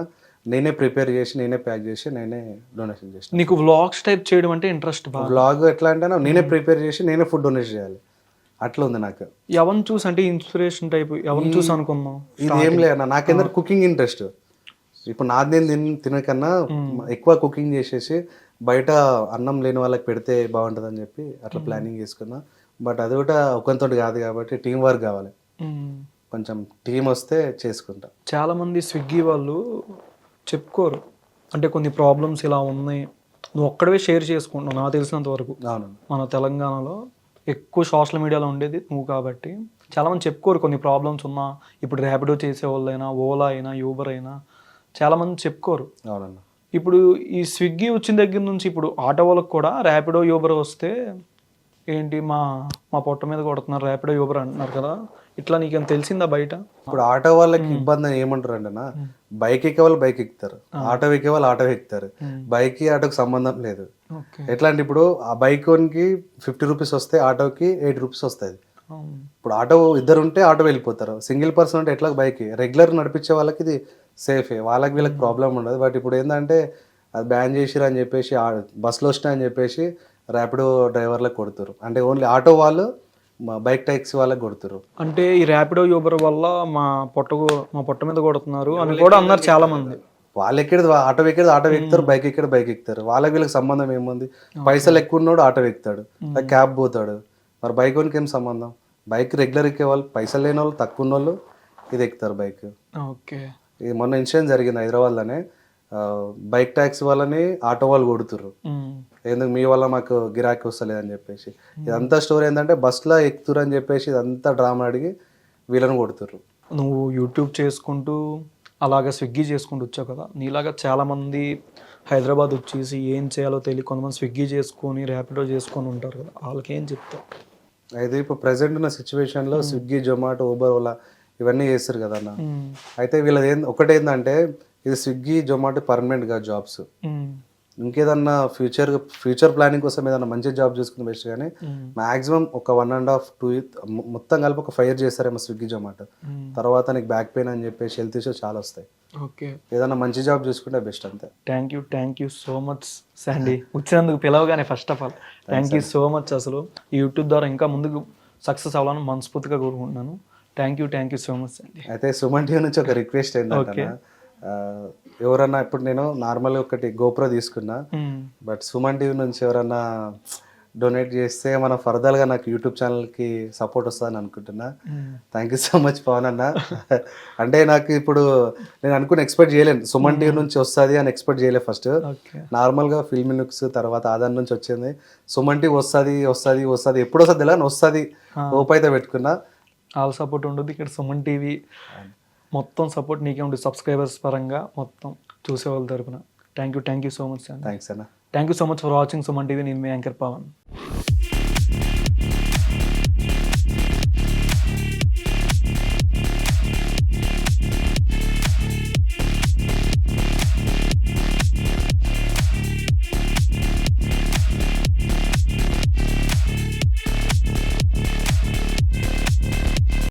నేనే ప్రిపేర్ చేసి నేనే ప్యాక్ చేసి నేనే డొనేషన్ చేసిన. నీకు వ్లాగ్స్ టైప్ చేయడం అంటే ఇంట్రెస్ట్? వ్లాగ్ ఎట్లా అంటే నేనే ప్రిపేర్ చేసి నేనే ఫుడ్ డొనేట్ చేయాలి, అట్లా ఉంది నాకు. ఎవరిని చూసి అంటే ఇన్స్పిరేషన్ టైప్ ఎవరిని చూసి అనుకున్నావు? ఇది ఏం లేదన్నా, నాకేందరు కుకింగ్ ఇంట్రెస్ట్. ఇప్పుడు నాది నేను తినకన్నా ఎక్కువ కుకింగ్ చేసేసి బయట అన్నం లేని వాళ్ళకి పెడితే బాగుంటుంది అని చెప్పి అట్లా ప్లానింగ్ చేసుకున్నా. బట్ అది కూడా ఒకంతో కాదు కాబట్టి టీం వర్క్ కావాలి, కొంచెం టీం వస్తే చేసుకుంటా. చాలామంది స్విగ్గీ వాళ్ళు చెప్పుకోరు, అంటే కొన్ని ప్రాబ్లమ్స్ ఇలా ఉన్నాయి, నువ్వు ఒక్కడవే షేర్ చేసుకుంటున్నావు నాకు తెలిసినంత వరకు. అవును, మన తెలంగాణలో ఎక్కువ సోషల్ మీడియాలో ఉండేది నువ్వు కాబట్టి చాలామంది చెప్పుకోరు కొన్ని ప్రాబ్లమ్స్ ఉన్నా. ఇప్పుడు ర్యాపిడో చేసే వాళ్ళైనా, ఓలా అయినా, యూబర్ అయినా చాలామంది చెప్పుకోరు. అవునన్నా. ఇప్పుడు ఈ స్విగ్గీ వచ్చిన దగ్గర నుంచి ఇప్పుడు ఆటో వాళ్ళకి కూడా ర్యాపిడో యూబర్ వస్తే ఏంటి మా పొట్ట మీద కొడుతున్నారు ర్యాపిడో యూబర్ అంటున్నారు కదా, ఇట్లా నీకేం తెలిసిందా బయట? ఇప్పుడు ఆటో వాళ్ళకి ఇబ్బంది ఏమంటారు అంటేనా, బైక్ ఎక్కే వాళ్ళు బైక్ ఎక్కుతారు, ఆటో ఎక్కే వాళ్ళు ఆటో ఎక్కుతారు. బైక్కి ఆటోకి సంబంధం లేదు. ఎట్లా అంటే ఇప్పుడు ఆ బైక్ కి 50 రూపీస్ వస్తే ఆటోకి 8 రూపీస్ వస్తుంది. ఇప్పుడు ఆటో ఇద్దరు ఉంటే ఆటో వెళ్ళిపోతారు, సింగిల్ పర్సన్ ఉంటే ఎట్లా బైక్ రెగ్యులర్ నడిపించే వాళ్ళకి ఇది సేఫే, వాళ్ళకి వీళ్ళకి ప్రాబ్లం ఉండదు. బట్ ఇప్పుడు ఏంటంటే అది బ్యాన్ చేసిరు అని చెప్పేసి బస్సులో వచ్చినాయని చెప్పేసి ర్యాపిడో డ్రైవర్లకు కొడుతురు, అంటే ఓన్లీ ఆటో వాళ్ళు బైక్ టాక్సీ వాళ్ళకి కొడుతురు. అంటే ఈ ర్యాపిడో యూబర్ వల్ల మా పొట్ట మీద కొడుతున్నారు అని కూడా అన్నారు చాలా మంది. వాళ్ళు ఎక్కేది ఆటో ఎక్కుతారు, బైక్ ఎక్కేది బైక్ ఎక్కుతారు, వాళ్ళకి వీళ్ళకి సంబంధం ఏముంది? పైసలు ఎక్కువ ఉన్నాడు ఆటో ఎక్కుతాడు, క్యాబ్ పోతాడు, మరి బైక్ వానికి ఏం సంబంధం? బైక్ రెగ్యులర్ ఎక్కే వాళ్ళు, పైసలు లేని వాళ్ళు, తక్కువ ఉన్న వాళ్ళు ఇది ఎక్కుతారు బైక్. ఓకే. ఇది మొన్న ఇన్సిడెంట్ జరిగింది హైదరాబాద్లోనే, బైక్ ట్యాక్సీ వాళ్ళని ఆటో వాళ్ళు కొడుతుర్రు, ఎందుకు మీ వల్ల మాకు గిరాకీ వస్తలేదని చెప్పేసి. ఇదంతా స్టోరీ ఏంటంటే బస్సులో ఎక్కుతురు అని చెప్పేసి ఇదంతా డ్రామా అడిగి వీళ్ళని కొడుతుర్రు. నువ్వు యూట్యూబ్ చేసుకుంటూ అలాగా స్విగ్గీ చేసుకుంటూ వచ్చావు కదా, నీలాగా చాలామంది హైదరాబాద్ వచ్చేసి ఏం చేయాలో తెలియదు, కొంతమంది స్విగ్గీ చేసుకొని ర్యాపిడో చేసుకొని ఉంటారు కదా, వాళ్ళకి ఏం చెప్తావు? అయితే ఇప్పుడు ప్రజెంట్ ఉన్న సిచ్యువేషన్లో స్విగ్గీ, జొమాటో, ఊబర్, ఓలా ఇవన్నీ చేస్తారు కదా అన్న. అయితే వీళ్ళది ఒకటేందంటే ఇది స్విగ్గీ, జొమాటో పర్మనెంట్గా జాబ్స్. ఇంకేదన్నా ఫ్యూచర్ ప్లానింగ్ కోసం ఏదన్నా మంచి జాబ్ చేసుకుని బెస్ట్. కానీ మాక్సిమం ఒక 1.5 2 మొత్తం కలిపి ఒక 5 years చేస్తారేమో స్విగ్గీ, జొమాటో. తర్వాత నీకు బ్యాక్ పెయిన్ అని చెప్పేసి హెల్త్ ఇష్యూస్ చాలా వస్తాయి. ఓకే. ఏదన్నా మంచి జాబ్ చూసుకుంటే బెస్ట్, అంతే. Thank you so much Sandy, వచ్చినందుకు పిలవగానే first of all thank you so much. అసలు ఈ యూట్యూబ్ ద్వారా ఇంకా ముందుకు సక్సెస్ అవ్వాలని మనస్ఫూర్తిగా కోరుకుంటున్నాను. థ్యాంక్ యూ సో మచ్ అండి. అయితే సుమన్ టీవీ నుంచి ఒక రిక్వెస్ట్ ఏంటంటే ఎవరన్నా ఇప్పుడు నేను నార్మల్గా ఒకటి గోప్రో తీసుకున్నా, బట్ సుమన్ టీవీ నుంచి ఎవరన్నా డొనేట్ చేస్తే మన ఫర్దర్గా నాకు యూట్యూబ్ ఛానల్కి సపోర్ట్ వస్తుందని అనుకుంటున్నా. Thank you so much Pavan అన్న. అంటే నాకు ఇప్పుడు నేను అనుకుని ఎక్స్పెక్ట్ చేయలేను సుమన్ టీవీ నుంచి వస్తుంది అని ఎక్స్పెక్ట్ చేయలేదు. ఫస్ట్ నార్మల్గా ఫిల్మ్ లుక్స్ తర్వాత ఆధార్ నుంచి వచ్చింది, సుమన్ టీవీ వస్తుంది వస్తుంది వస్తుంది ఎప్పుడు వస్తుంది తెలియని వస్తుంది హోప్ అయితే పెట్టుకున్నా. ఆల్ సపోర్ట్ ఉండదు ఇక్కడ సుమన్ టీవీ మొత్తం సపోర్ట్ నీకే ఉంటుంది, సబ్స్క్రైబర్స్ పరంగా మొత్తం చూసేవాళ్ళ తరపున. థ్యాంక్ యూ సో మచ్ అండి. థ్యాంక్స్ అన్న. Thank you so much for watching Suman TV. నేను మీ యాంకర్ పవన్.